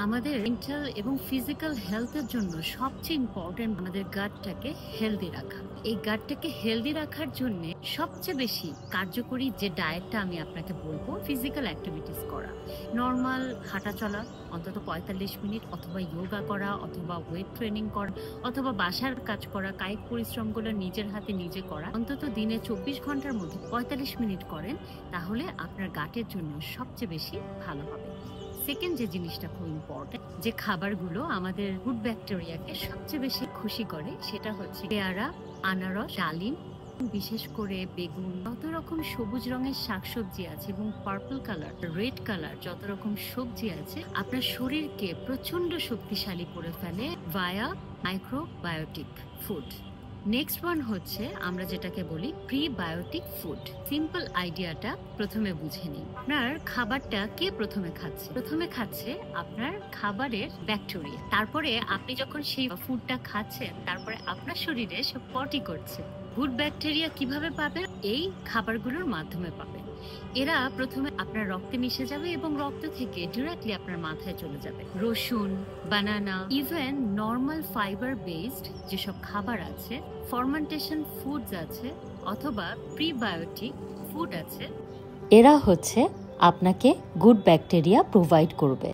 আমাদের মেন্টাল এবং ফিজিক্যাল হেলথের জন্য সবচেয়ে ইম্পর্টেন্ট আমাদের গাটটাকে হেলদি রাখা। এই গাটটাকে হেলদি রাখার জন্য সবচেয়ে বেশি কার্যকরী যে ডায়েটটা আমি আপনাকে বলবো, ফিজিক্যাল অ্যাক্টিভিটিস করা। নর্মাল হাঁটা চলা অন্তত ৪৫ মিনিট, অথবা যোগা করা, অথবা ওয়েট ট্রেনিং করা, অথবা বাসার কাজ করা, কায়িক পরিশ্রমগুলো নিজের হাতে নিজে করা। অন্তত দিনে ২৪ ঘন্টার মধ্যে ৪৫ মিনিট করেন, তাহলে আপনার গাটের জন্য সবচেয়ে বেশি ভালো হবে। সেকেন্ড যে জিনিসটা খুব ইম্পর্টেন্ট, যে খাবারগুলো আমাদের গুড ব্যাকটেরিয়াকে সবচেয়ে বেশি খুশি করে, সেটা হচ্ছে পেয়ারা, আনারস, ডালিম, বিশেষ করে বেগুন, যত রকম সবুজ রঙের শাকসবজি আছে এবং পার্পল কালার, রেড কালার যত রকম সবজি আছে, আপনার শরীরকে প্রচন্ড শক্তিশালী করে ফেলে ভায়া মাইক্রোবায়োটিক ফুড। নেক্সট ওয়ান হচ্ছে আমরা যেটাকে বলি প্রিবায়োটিক ফুড। সিম্পল আইডিয়াটা প্রথমে বুঝে নিই। আপনার খাবারটা কে প্রথমে খাচ্ছে? প্রথমে খাচ্ছে আপনার খাবারের ব্যাকটেরিয়া। তারপরে আপনি যখন সেই ফুডটা খাচ্ছেন, তারপরে আপনার শরীরে সে পটি করছে। গুড ব্যাকটেরিয়া কিভাবে পাবেন? এই খাবারগুলোর মাধ্যমে পাবেন। এরা প্রথমে আপনার রক্তে মিশে যাবে এবং রক্ত থেকে ডিরেক্টলি আপনার মাথায় চলে যাবে। রসুন, বানানা, ইভেন নর্মাল ফাইবার বেসড যেসব খাবার আছে, ফার্মেন্টেশন ফুডস আছে, অথবা প্রিবায়োটিক ফুড আছে, এরা হচ্ছে আপনাকে গুড ব্যাকটেরিয়া প্রোভাইড করবে।